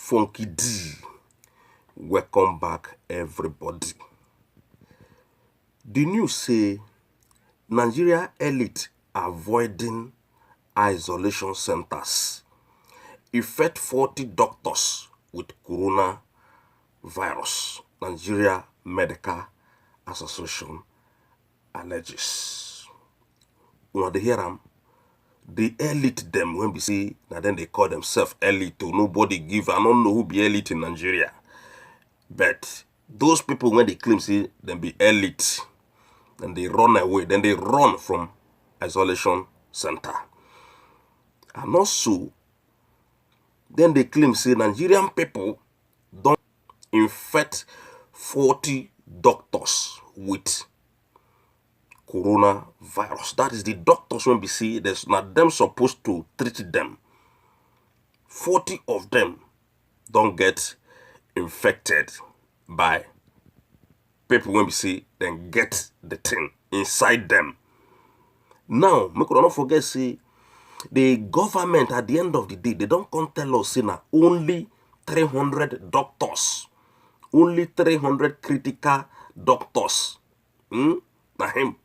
Funky D. Welcome back, everybody. The news say Nigeria elite avoiding isolation centers. Effect 40 doctors with coronavirus. Nigeria Medical Association alleges. When they hear them, the elite them when we see that then they call themselves elite. Nobody give. I don't know who be elite in Nigeria. But those people when they claim say them be elite, then they run away. Then they run from isolation center. And also, then they claim say Nigerian people don't infect 40 doctors with coronavirus. That is the doctors when we see there's not them supposed to treat them. 40 of them don't get infected by people when we see then get the thing inside them. Now, make we not forget say the government at the end of the day, they don't come tell us say na only 300 doctors, only 300 critical doctors. Na him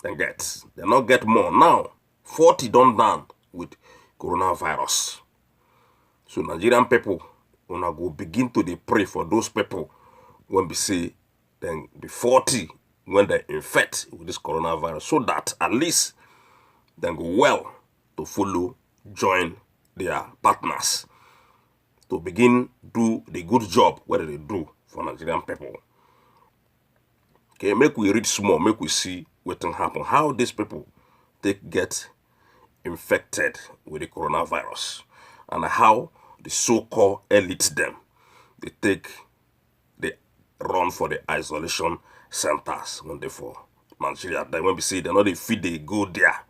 they get. They not get more. Now 40 done down with coronavirus. So Nigerian people wanna go begin to dey pray for those people when we say then be 40 when they infect with this coronavirus, so that at least then go well to follow, join their partners to begin do the good job what they do for Nigerian people. Okay, make we read small, make we see what can happen. How these people they get infected with the coronavirus, and how the so-called elite them they run for the isolation centers when they for Nigeria. Then when we see they know they feed they go there.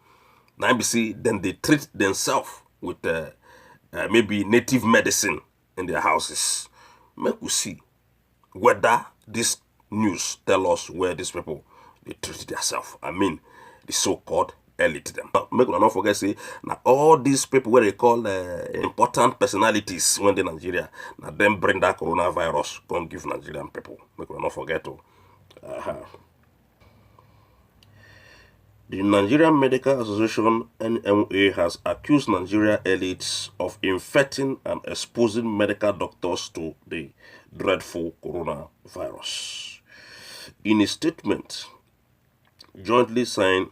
Now we see then they treat themselves with maybe native medicine in their houses. Make we see whether this news tell us where these people they treat themselves. I mean the so-called elite them. Make we not forget say now all these people where they call important personalities when they Nigeria, now them bring that coronavirus come give Nigerian people. Make we not forget to. The Nigerian Medical Association (NMA) has accused Nigeria elites of infecting and exposing medical doctors to the dreadful coronavirus. In a statement jointly signed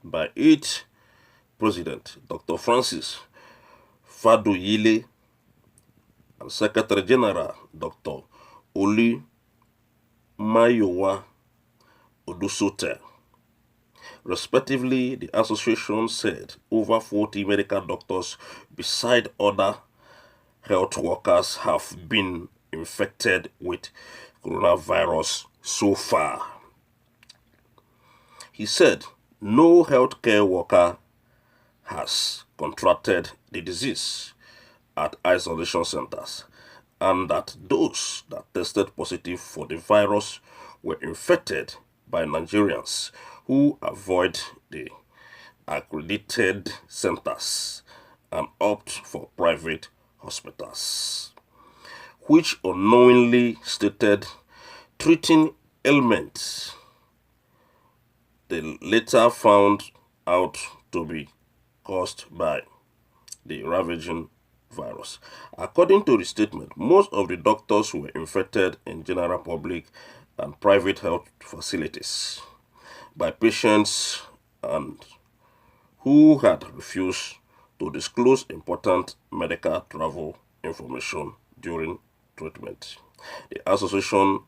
by its President, Dr. Francis Fadoyile, and Secretary General, Dr. Oli Mayowa Odusote, respectively, the association said over 40 medical doctors, beside other health workers, have been infected with coronavirus so far. He said no healthcare worker has contracted the disease at isolation centers, and that those that tested positive for the virus were infected by Nigerians who avoid the accredited centers and opt for private hospitals, which unknowingly stated treating ailments they later found out to be caused by the ravaging virus. According to the statement, most of the doctors were infected in general public and private health facilities by patients and who had refused to disclose important medical travel information during treatment. The association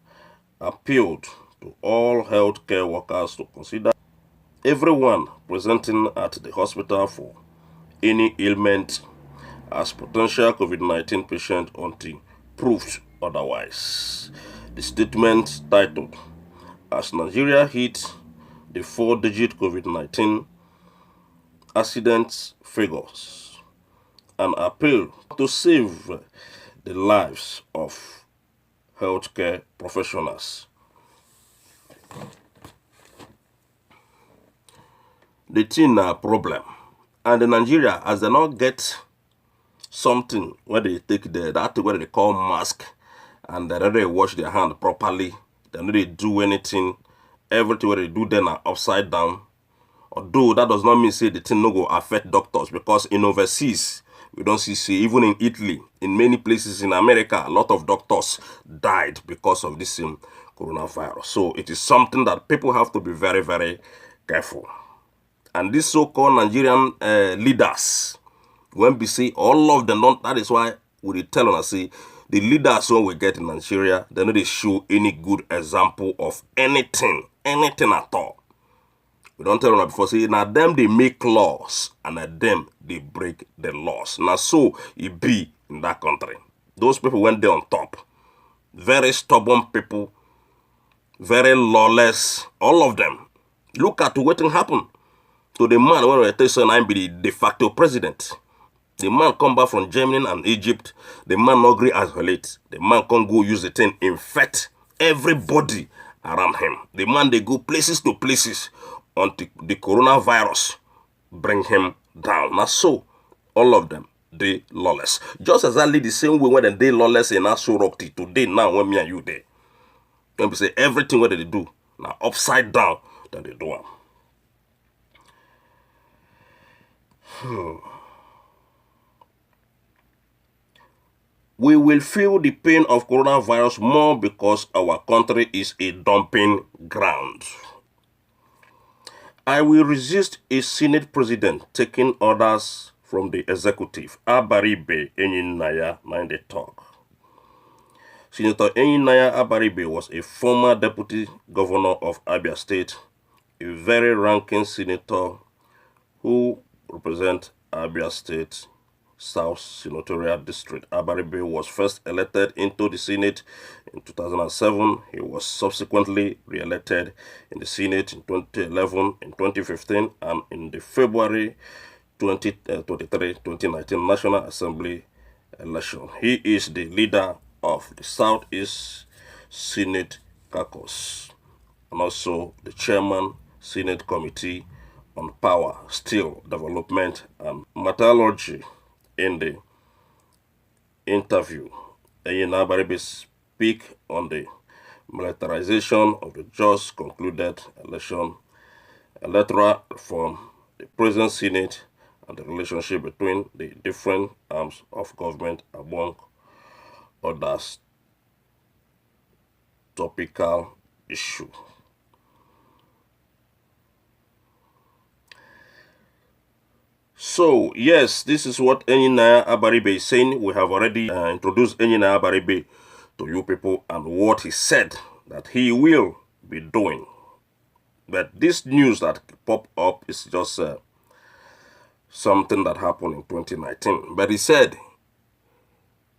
appealed to all healthcare workers to consider everyone presenting at the hospital for any ailment as potential COVID-19 patient until proved otherwise. The statement titled, "As Nigeria hit the 4-digit COVID-19 accident figures, an appeal to save the lives of healthcare professionals." The thing na problem, and in Nigeria, as they not get something where they take that thing where they call mask, and they don't wash their hand properly. They don't do anything. Everything where they do then are upside down. Although that does not mean say the thing no go affect doctors, because in overseas we don't see even in Italy, in many places in America, a lot of doctors died because of this coronavirus. So it is something that people have to be very, very careful. And these so-called Nigerian leaders, when we see all of them, that is why we tell them, say, the leaders when we get in Nigeria, they don't show any good example of anything at all. We don't tell them before, say, now them they make laws, and at them they break the laws. Now so it be in that country. Those people went there on top. Very stubborn people, very lawless, all of them. Look at what happened to the man when we tell you I'm be the de facto president. The man come back from Germany and Egypt. The man not agree isolate. The man can't go use the thing, infect everybody around him. The man they go places to places until the coronavirus bring him down. Now so, all of them, they lawless. Just exactly the same way when they lawless in Aso Rock today, now when me and you there. When we say everything what they do, now upside down, then they do them. We will feel the pain of coronavirus more because our country is a dumping ground. I will resist a Senate president taking orders from the executive. Abaribe Enyinaya mind the talk. Senator Enyinaya Abaribe was a former deputy governor of Abia State, a very ranking senator who represents Abia State South Senatorial District. Abaribe was first elected into the Senate in 2007. He was subsequently re-elected in the Senate in 2011, in 2015, and in the February 2019 National Assembly election. He is the leader of the Southeast Senate Caucus and also the chairman, Senate Committee on Power, Steel, Development, and Metallurgy. In the interview, Enyinaya Abaribe speak on the militarization of the just concluded election, electoral reform, the present Senate, and the relationship between the different arms of government, among others topical issue. So, yes, this is what Enyinaya Abaribe is saying. We have already introduced Enyinaya Abaribe to you people and what he said that he will be doing. But this news that popped up is just something that happened in 2019. But he said,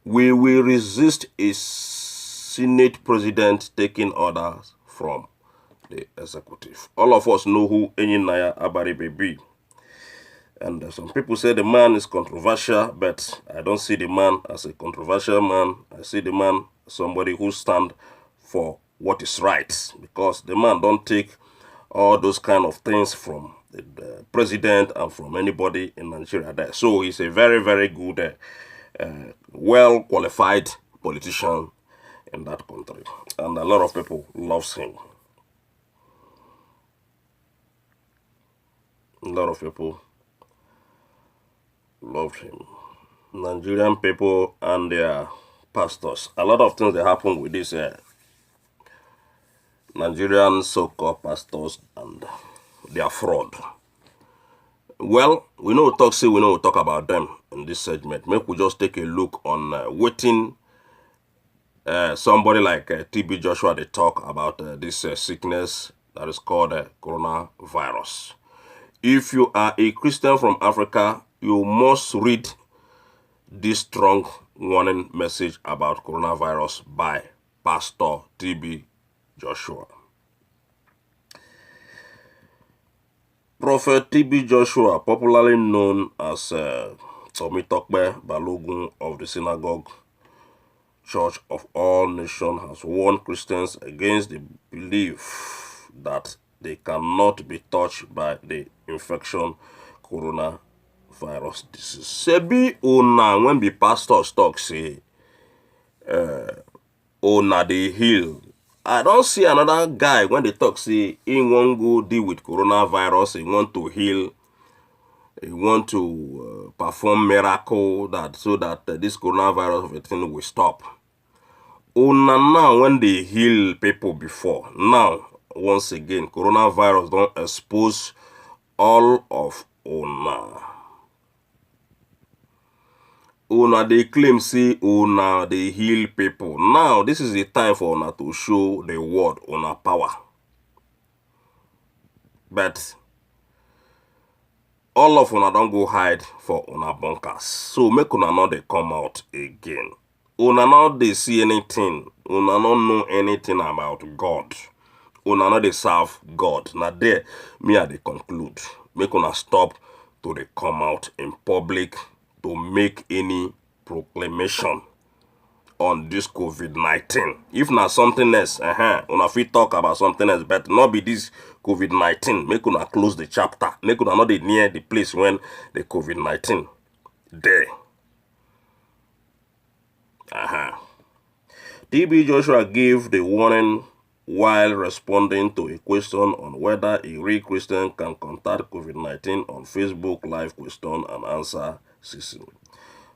we will resist a Senate president taking orders from the executive. All of us know who Enyinaya Abaribe be. And some people say the man is controversial, but I don't see the man as a controversial man. I see the man as somebody who stands for what is right, because the man don't take all those kind of things from the president and from anybody in Nigeria there. So he's a very, very good, well-qualified politician in that country. And a lot of people loves him. A lot of people loved him. Nigerian people and their pastors. A lot of things that happen with this Nigerian so-called pastors and their fraud. Well, we know we talk about them in this segment. Maybe we just take a look on waiting. Somebody like TB Joshua, they talk about this sickness that is called coronavirus. If you are a Christian from Africa, you must read this strong warning message about coronavirus by Pastor TB Joshua. Prophet TB Joshua, popularly known as Tomi Tokbe Balogun of the Synagogue Church of All Nations, has warned Christians against the belief that they cannot be touched by the infection coronavirus. virus disease. Sebi una when be pastors talk say una dey heal. I don't see another guy when they talk say he won't go deal with coronavirus, he want to heal, he want to perform miracle that so that this coronavirus thing will stop. Una now when they heal people before, now once again coronavirus don't expose all of una. Una dey claim say una dey heal people. Now this is the time for una to show the world una power. But all of una don't go hide for una bunkers. So make una not dey come out again. Una not dey see anything. Una not know anything about God. Una not dey serve God. Now there, me I dey conclude. Make una stop to dey come out in public to make any proclamation on this COVID-19. If not something else, una fit talk about something else, but not be this COVID-19. Make una close the chapter. Make una not dey near the place when the COVID-19 there. TB Joshua gave the warning while responding to a question on whether a real Christian can contact COVID-19 on Facebook Live question and answer season.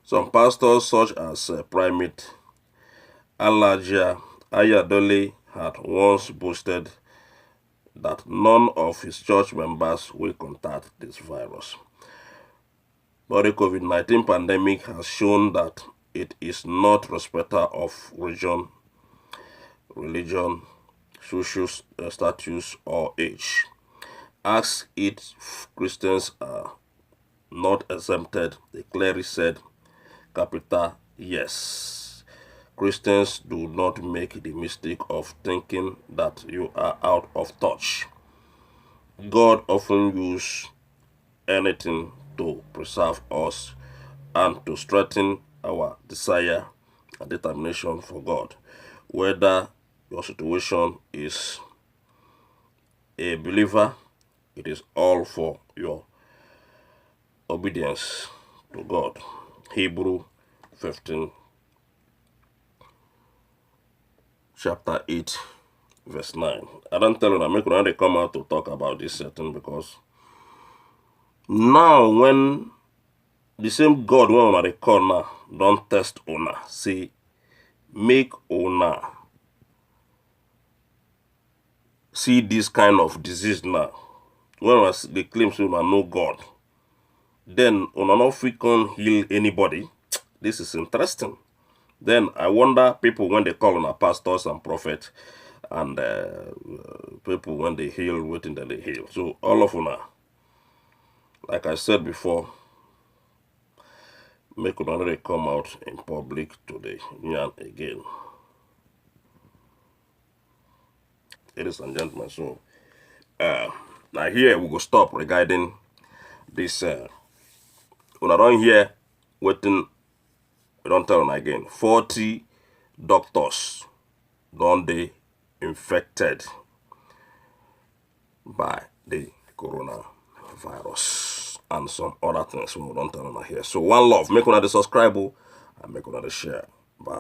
Some pastors such as Primate Avioding had once boasted that none of his church members will contact this virus. But the COVID-19 pandemic has shown that it is not respecter of religion, social status, or age. Ask if Christians are not exempted, the cleric said, capital yes. Christians do not make the mistake of thinking that you are out of touch. God often uses anything to preserve us and to strengthen our desire and determination for God. Whether your situation is a believer, it is all for your obedience to God. Hebrew 15, chapter 8, verse 9. I don't tell you that make they come out to talk about this certain because now when the same God when una dey call now don't test una, say make una see this kind of disease now. When they claim say una know God, then una not fit can heal anybody. This is interesting. Then I wonder people when they call on pastors and prophets and people when they heal, waiting that they heal. So all of una, like I said before, make una really come out in public today. Yan again. Ladies and gentlemen, so now here we go stop regarding this. Una don't hear waiting. We don't tell them again. 40 doctors don't they infected by the coronavirus and some other things we don't tell them here. So one love, make una the subscribe and make una the share. Bye.